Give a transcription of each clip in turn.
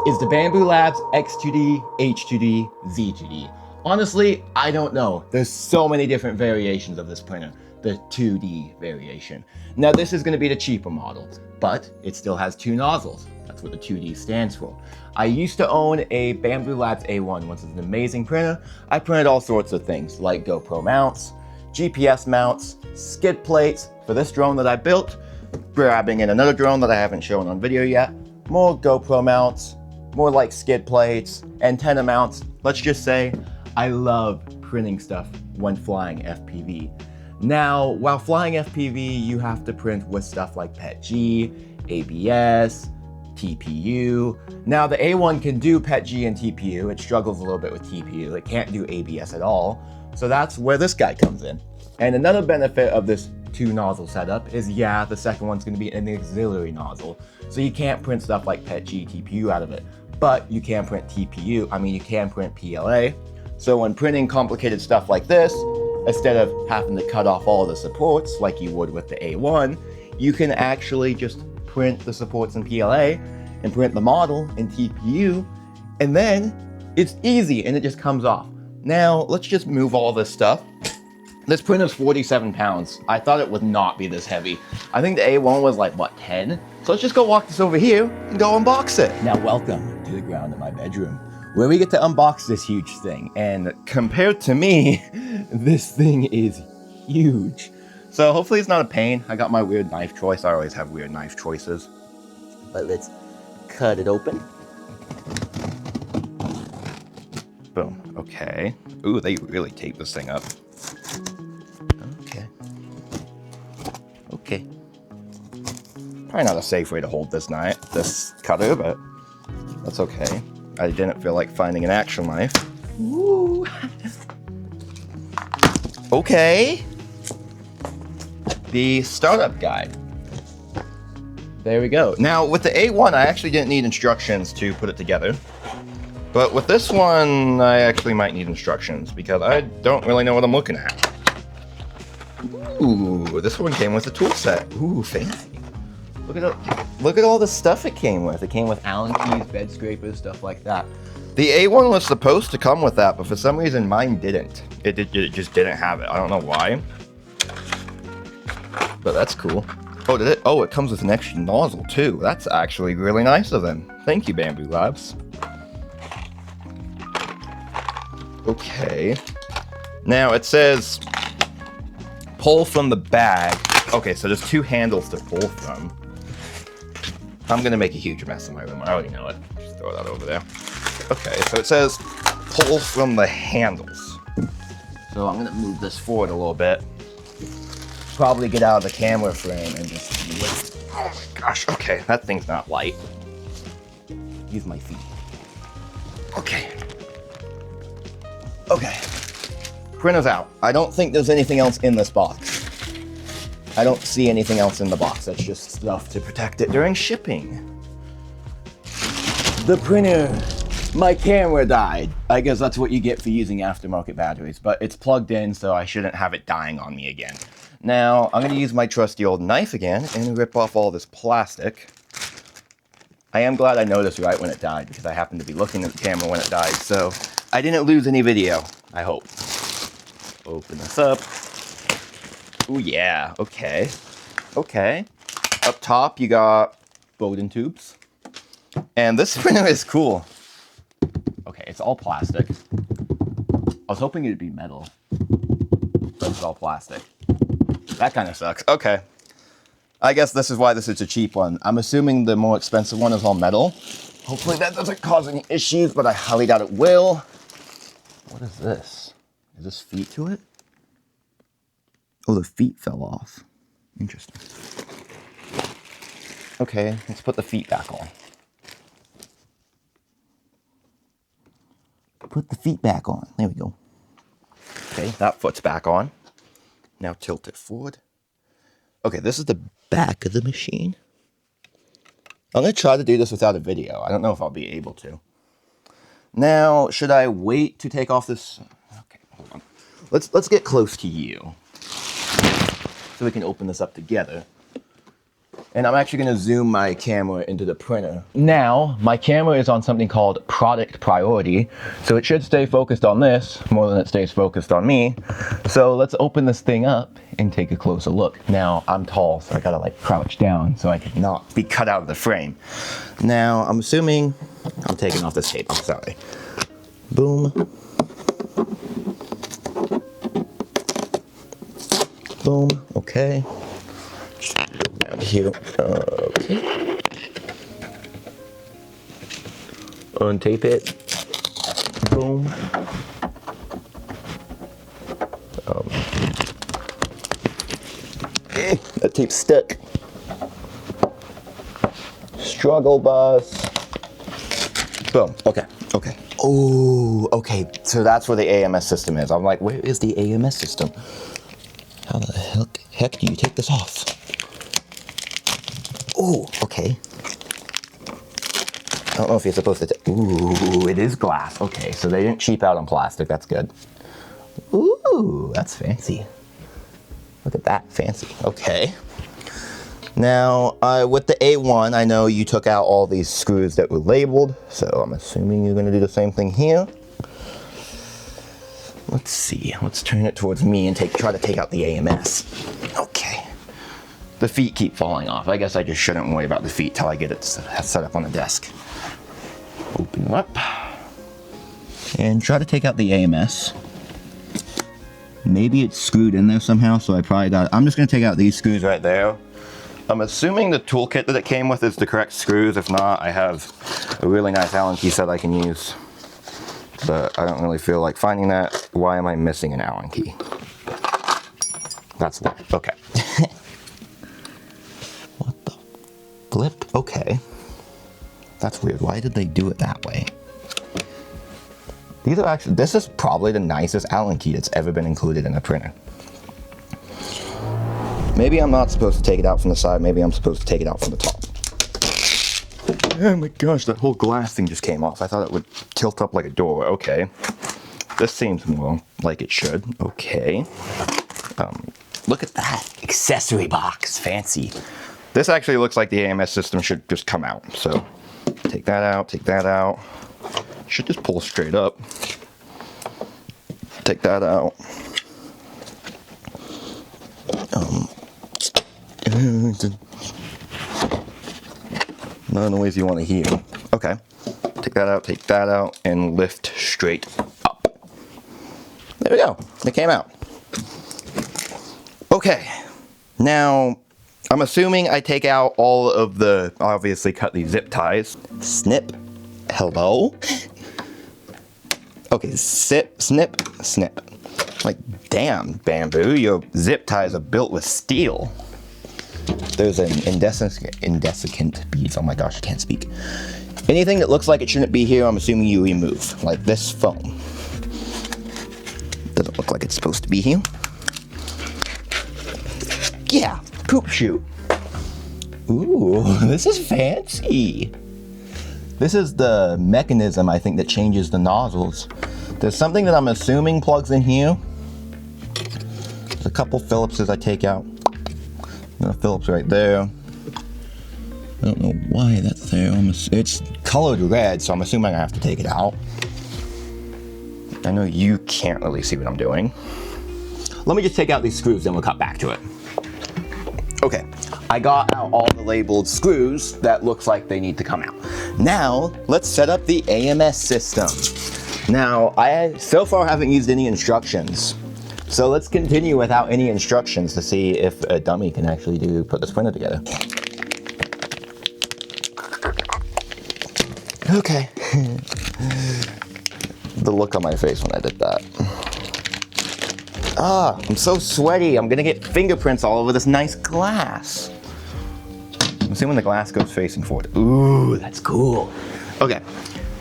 is the Bambu Labs X2D, H2D, Z2D. Honestly, I don't know. There's so many different variations of this printer. The 2D variation. Now this is going to be the cheaper model, but it still has two nozzles. That's what the 2D stands for. I used to own a Bambu Lab A1, which is an amazing printer. I printed all sorts of things like GoPro mounts, GPS mounts, skid plates for this drone that I built, grabbing in another drone that I haven't shown on video yet, more GoPro mounts, more like skid plates, antenna mounts. Let's just say I love printing stuff when flying FPV. Now, while flying FPV, you have to print with stuff like PETG, ABS, TPU. Now, the A1 can do PETG and TPU. It struggles a little bit with TPU. It can't do ABS at all. So that's where this guy comes in. And another benefit of this two nozzle setup is, yeah, the second one's going to be an auxiliary nozzle. So you can't print stuff like PETG, TPU out of it, but you can print TPU. I mean, you can print PLA. So when printing complicated stuff like this, instead of having to cut off all the supports like you would with the A1, you can actually just print the supports in PLA and print the model in TPU, and then it's easy and it just comes off. Now, let's just move all this stuff. This printer's 47 pounds. I thought it would not be this heavy. I think the A1 was like, what, 10? So let's just go walk this over here and go unbox it. Now, welcome to the ground of my bedroom, where we get to unbox this huge thing. And compared to me, this thing is huge. So hopefully it's not a pain. I got my weird knife choice. I always have weird knife choices. But let's cut it open. Boom, okay. Ooh, they really tape this thing up. Okay. Probably not a safe way to hold this cutter, but that's okay. I didn't feel like finding an actual knife. Ooh. Okay. The startup guide. There we go. Now with the A1, I actually didn't need instructions to put it together. But with this one, I actually might need instructions because I don't really know what I'm looking at. Ooh, this one came with a tool set. Ooh, fancy. Look at all the stuff it came with. It came with Allen keys, bed scrapers, stuff like that. The A1 was supposed to come with that, but for some reason mine didn't. It just didn't have it. I don't know why. But that's cool. Oh, did it? Oh, it comes with an extra nozzle too. That's actually really nice of them. Thank you, Bambu Labs. Okay. Now it says pull from the bag. Okay, so there's two handles to pull from. I'm gonna make a huge mess in my room. I already know it. Just throw that over there. Okay, so it says pull from the handles. So I'm gonna move this forward a little bit. Probably get out of the camera frame and just lift. Oh my gosh, okay, that thing's not light. Use my feet. Okay. Okay. Printer's out. I don't think there's anything else in this box. I don't see anything else in the box. That's just stuff to protect it during shipping. The printer. My camera died. I guess that's what you get for using aftermarket batteries, but it's plugged in, so I shouldn't have it dying on me again. Now, I'm gonna use my trusty old knife again and rip off all this plastic. I am glad I noticed right when it died because I happened to be looking at the camera when it died, so I didn't lose any video, I hope. Open this up. Oh yeah, okay. Okay. Up top you got Bowden tubes. And this printer is cool. Okay, it's all plastic. I was hoping it'd be metal, but it's all plastic. That kind of sucks. Okay. I guess this is why this is a cheap one. I'm assuming the more expensive one is all metal. Hopefully that doesn't cause any issues, but I highly doubt it will. What is this? Is this feet to it? Oh, the feet fell off. Interesting. Okay, let's put the feet back on. Put the feet back on. There we go. Okay, that foot's back on. Now tilt it forward. Okay, this is the back of the machine. I'm going to try to do this without a video. I don't know if I'll be able to. Now, should I wait to take off this? Okay, hold on. Let's get close to you so we can open this up together. And I'm actually gonna zoom my camera into the printer. Now, my camera is on something called product priority, so it should stay focused on this more than it stays focused on me. So let's open this thing up and take a closer look. Now, I'm tall, so I gotta like crouch down so I can not be cut out of the frame. Now, I'm assuming, I'm taking off this tape, I'm sorry. Boom. Boom, okay. Down here, okay. Untape it. Boom. That tape's stuck. Struggle bus. Boom, okay, okay. Oh, okay, so that's where the AMS system is. I'm like, where is the AMS system? How the heck do you take this off? Oh, okay. I don't know if you're supposed to ooh, it is glass. Okay, so they didn't cheap out on plastic. That's good. Ooh, that's fancy. Look at that, fancy. Okay. Now, with the A1, I know you took out all these screws that were labeled, so I'm assuming you're gonna do the same thing here. Let's see, let's turn it towards me and try to take out the AMS. Okay. The feet keep falling off. I guess I just shouldn't worry about the feet till I get it set up on the desk. Open them up. And try to take out the AMS. Maybe it's screwed in there somehow, so I'm just gonna take out these screws right there. I'm assuming the toolkit that it came with is the correct screws. If not, I have a really nice Allen key set I can use. But I don't really feel like finding that. Why am I missing an Allen key? That's weird. Okay. What the flip? Okay. That's weird. Why did they do it that way? These are actually, this is probably the nicest Allen key that's ever been included in a printer. Maybe I'm not supposed to take it out from the side. Maybe I'm supposed to take it out from the top. Oh my gosh, that whole glass thing just came off. I thought it would tilt up like a door. Okay. This seems more like it should. Okay. Look at that accessory box. Fancy. This actually looks like the AMS system should just come out. So take that out, take that out. Should just pull straight up. Take that out. Not in the ways you want to hear. Okay. Take that out, and lift straight up. There we go. It came out. Okay. Now, I'm assuming I take out all of the, obviously cut these zip ties. Snip. Hello? Okay, snip, snip. Like, damn, Bambu, your zip ties are built with steel. There's an indesicant beads. Oh my gosh, I can't speak. Anything that looks like it shouldn't be here, I'm assuming you remove. Like this foam. Doesn't look like it's supposed to be here. Yeah, poop shoot. Ooh, this is fancy. This is the mechanism, I think, that changes the nozzles. There's something that I'm assuming plugs in here. There's a couple Phillipses I take out. A Phillips right there. I don't know why that's there. It's colored red, so I'm assuming I have to take it out. I know you can't really see what I'm doing. Let me just take out these screws, then we'll cut back to it. Okay, I got out all the labeled screws that looks like they need to come out. Now, let's set up the AMS system. Now, I so far haven't used any instructions. So let's continue without any instructions to see if a dummy can actually put this printer together. Okay. The look on my face when I did that. Ah, I'm so sweaty. I'm gonna get fingerprints all over this nice glass. I'm assuming the glass goes facing forward. Ooh, that's cool. Okay,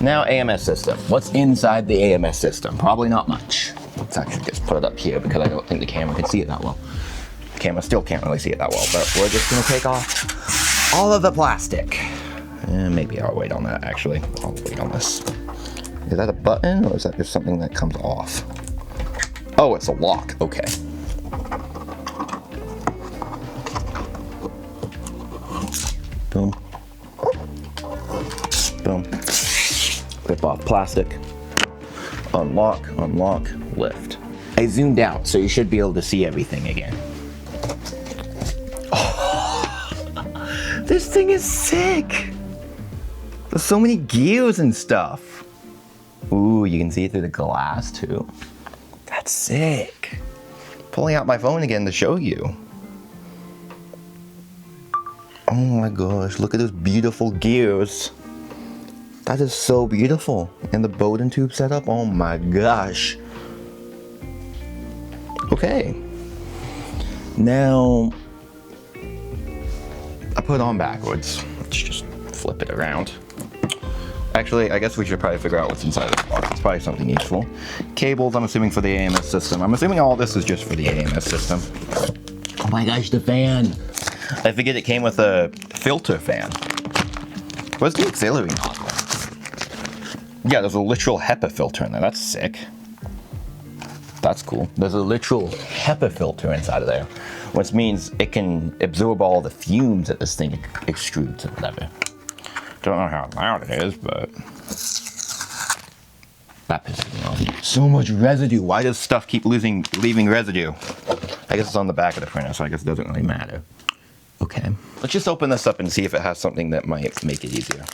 now AMS system. What's inside the AMS system? Probably not much. Let's actually just put it up here because I don't think the camera can see it that well. The camera still can't really see it that well, but we're just gonna take off all of the plastic. Maybe I'll wait on that, actually. I'll wait on this. Is that a button or is that just something that comes off? Oh, it's a lock, okay. clip off plastic, unlock, unlock, lift. I zoomed out, so you should be able to see everything again. Oh, this thing is sick. There's so many gears and stuff. Ooh, you can see it through the glass too. That's sick. Pulling out my phone again to show you. Oh my gosh, look at those beautiful gears. That is so beautiful. And the Bowden tube setup, oh my gosh. Okay. Now, I put it on backwards. Let's just flip it around. Actually, I guess we should probably figure out what's inside this box. It's probably something useful. Cables, I'm assuming for the AMS system. I'm assuming all this is just for the AMS system. Oh my gosh, the fan. I forget it came with a filter fan. Where's the auxiliary nozzle? Yeah, there's a literal HEPA filter in there. That's sick. That's cool. There's a literal HEPA filter inside of there, which means it can absorb all the fumes that this thing extrudes or whatever. Don't know how loud it is, but that pisses me off. So much residue. Why does stuff keep leaving residue? I guess it's on the back of the printer, so I guess it doesn't really matter. Okay, let's just open this up and see if it has something that might make it easier.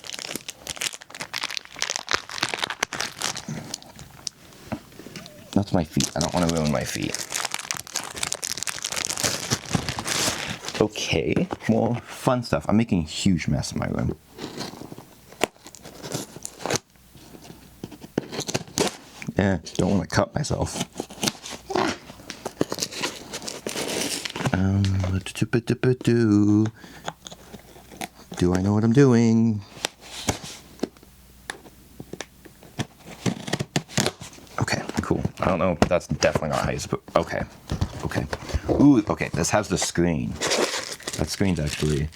That's my feet. I don't want to ruin my feet. Okay, more fun stuff. I'm making a huge mess in my room. Yeah, don't want to cut myself. Do I know what I'm doing? Okay, cool. I don't know. That's definitely not how you put. Okay. Okay. Ooh, okay. This has the screen. That screen's actually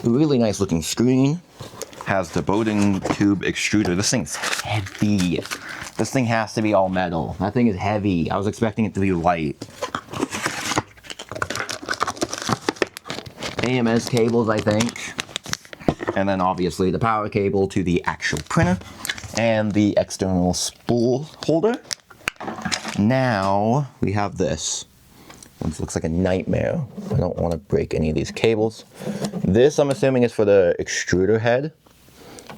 a really nice looking screen. Has the Bowden tube extruder. This thing's heavy. This thing has to be all metal. That thing is heavy. I was expecting it to be light. AMS cables, I think. And then obviously the power cable to the actual printer. And the external spool holder. Now we have this. This looks like a nightmare. I don't want to break any of these cables. This, I'm assuming, is for the extruder head.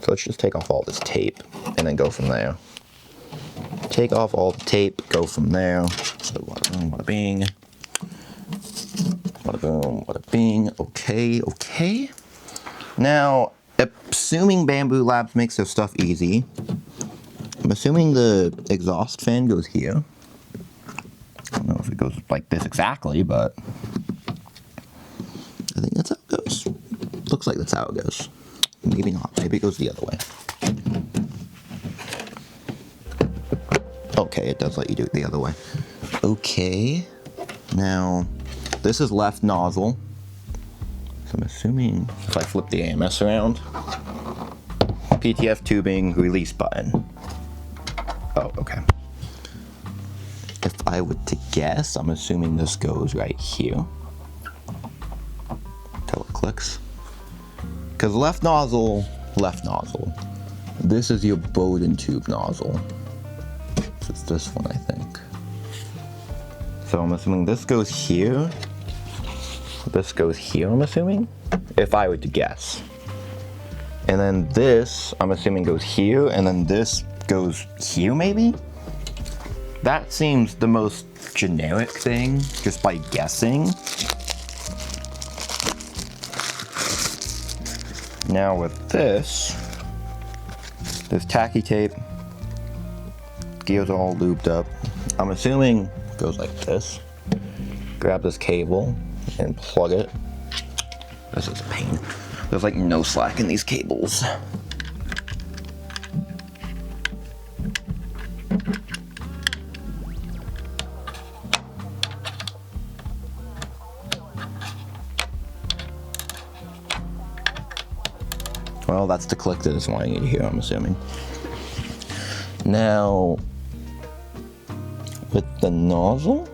So let's just take off all this tape and then go from there. Take off all the tape, go from there. So bada boom, bada bing. Bada boom, bada bing. Okay, okay. Now, assuming Bambu Labs makes their stuff easy, I'm assuming the exhaust fan goes here. I don't know if it goes like this exactly, but I think that's how it goes. Looks like that's how it goes. Maybe not. Maybe it goes the other way. Okay, it does let you do it the other way. Okay. Now, this is left nozzle. So I'm assuming if I flip the AMS around, PTF tubing release button. Oh, okay. If I were to guess, I'm assuming this goes right here. Till it clicks. Because left nozzle. This is your Bowden tube nozzle. So it's this one, I think. So I'm assuming this goes here. This goes here, I'm assuming. If I were to guess. And then this, I'm assuming, goes here. And then this goes here, maybe? That seems the most generic thing, just by guessing. Now with this, there's tacky tape. Gears are all lubed up. I'm assuming it goes like this. Grab this cable and plug it. This is a pain. There's like no slack in these cables. Well, that's the click that it's wanting you to hear, I'm assuming. Now, with the nozzle,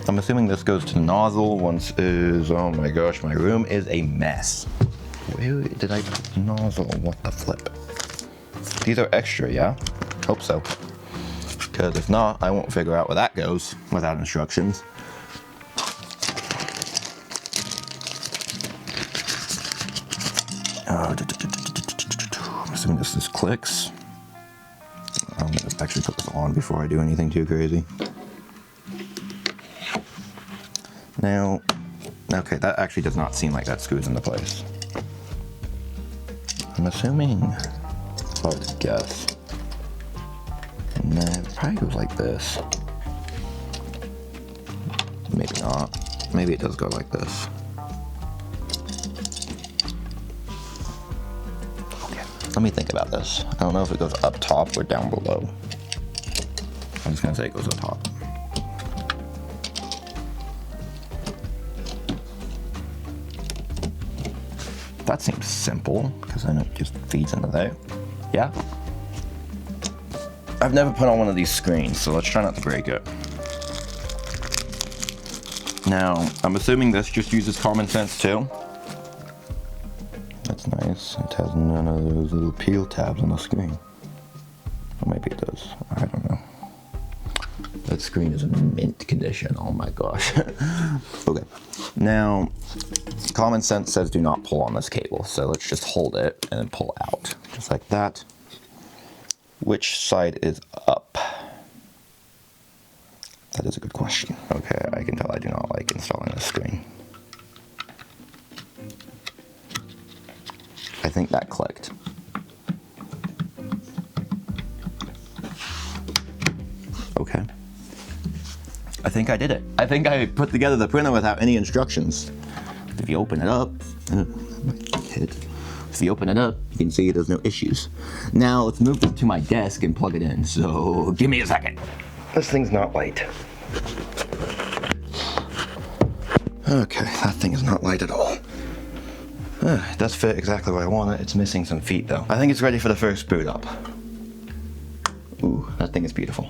I'm assuming this goes to the nozzle. Once is, oh my gosh, my room is a mess. Where did I put the nozzle? What the flip? These are extra, yeah? Hope so. Because if not, I won't figure out where that goes without instructions. I'm assuming this clicks. I'm gonna actually put this on before I do anything too crazy. Now, okay, that actually does not seem like that screws into place. I'm assuming, if I were to guess, and then it probably goes like this. Maybe not. Maybe it does go like this. Okay, let me think about this. I don't know if it goes up top or down below. I'm just gonna say it goes up top. That seems simple, because then it just feeds into there. Yeah? I've never put on one of these screens, so let's try not to break it. Now, I'm assuming this just uses common sense too. That's nice. It has none of those little peel tabs on the screen. Or maybe it does. I don't know. That screen is in mint condition. Oh my gosh. Okay. Now, common sense says do not pull on this cable. So let's just hold it and then pull out. Just like that. Which side is up? That is a good question. Okay, I can tell I do not like installing this screen. I think that clicked. Okay. I think I did it. I think I put together the printer without any instructions. If you open it up, if you open it up, you can see there's no issues. Now let's move it to my desk and plug it in. So give me a second. This thing's not light. Okay, that thing is not light at all. It does fit exactly where I want it. It's missing some feet though. I think it's ready for the first boot up. Ooh, that thing is beautiful.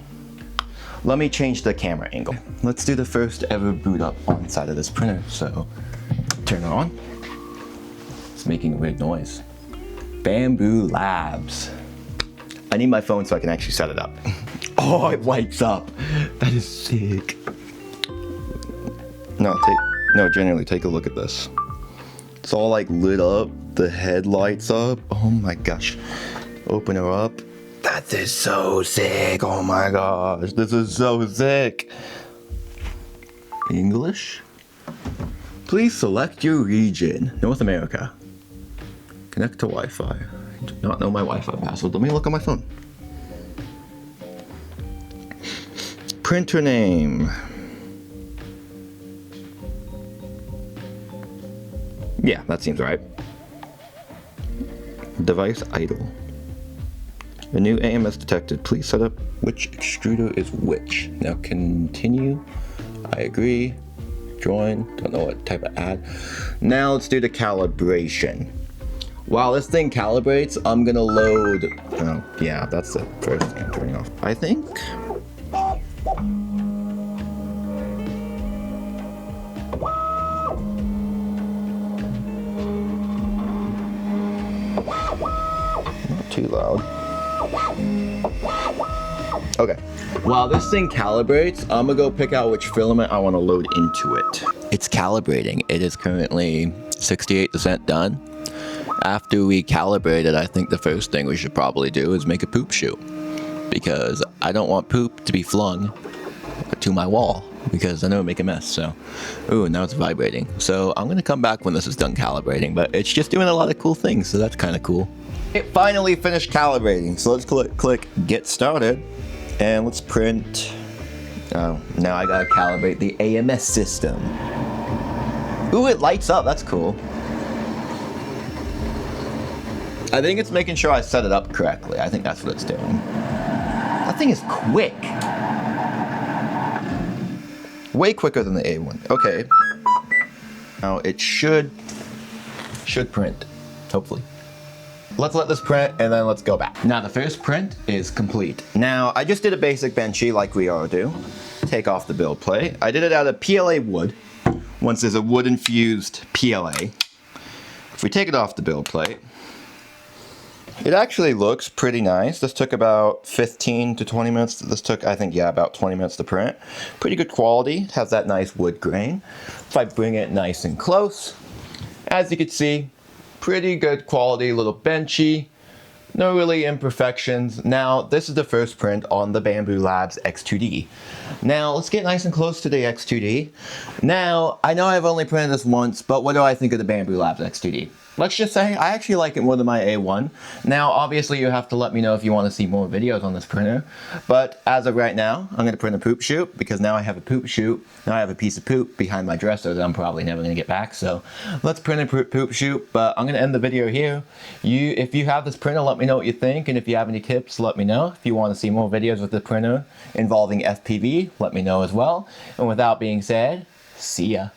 Let me change the camera angle. Let's do the first ever boot up on the side of this printer. So turn it on. It's making a weird noise. Bambu Labs. I need my phone so I can actually set it up. Oh, it lights up. That is sick. No, genuinely, take a look at this. It's all like lit up. The head lights up. Oh my gosh. Open her up. That is so sick. Oh my gosh. This is so sick. English? Please select your region. North America. Connect to Wi-Fi. I do not know my Wi-Fi password. Let me look on my phone. Printer name. Yeah, that seems right. Device idle. A new AMS detected. Please set up which extruder is which. Now continue. I agree. Join. Don't know what type of ad. Now let's do the calibration. While this thing calibrates, I'm gonna load. Oh, yeah, that's the first thing I'm turning off. I think. Not too loud. Okay. While this thing calibrates, I'm gonna go pick out which filament I want to load into it. It's calibrating. It is currently 68% done. After we calibrate it, I think the first thing we should probably do is make a poop shoe. Because I don't want poop to be flung to my wall, because I know it'll make a mess, so. Ooh, now it's vibrating. So I'm gonna come back when this is done calibrating, but it's just doing a lot of cool things, so that's kind of cool. It finally finished calibrating, so let's click get started, and let's print. Oh, now I gotta calibrate the AMS system. Ooh, it lights up, that's cool. I think it's making sure I set it up correctly. I think that's what it's doing. That thing is quick. Way quicker than the A1. Okay. Now it should print, hopefully. Let's let this print and then let's go back. Now the first print is complete. Now I just did a basic benchy like we all do. Take off the build plate. I did it out of PLA wood. Once there's a wood infused PLA. If we take it off the build plate, It actually looks pretty nice. This took about 15 to 20 minutes. This took, I think, yeah, about 20 minutes to print. Pretty good quality. It has that nice wood grain. If I bring it nice and close, as you can see, pretty good quality, a little benchy. No really imperfections. Now, this is the first print on the Bambu Labs X2D. Now, let's get nice and close to the X2D. Now, I know I've only printed this once, but what do I think of the Bambu Labs X2D? Let's just say I actually like it more than my A1. Now, obviously, you have to let me know if you want to see more videos on this printer. But as of right now, I'm going to print a poop chute because now I have a poop chute. Now I have a piece of poop behind my dresser that I'm probably never going to get back. So let's print a poop chute. But I'm going to end the video here. If you have this printer, let me know what you think. And if you have any tips, let me know. If you want to see more videos with the printer involving FPV, let me know as well. And without being said, see ya.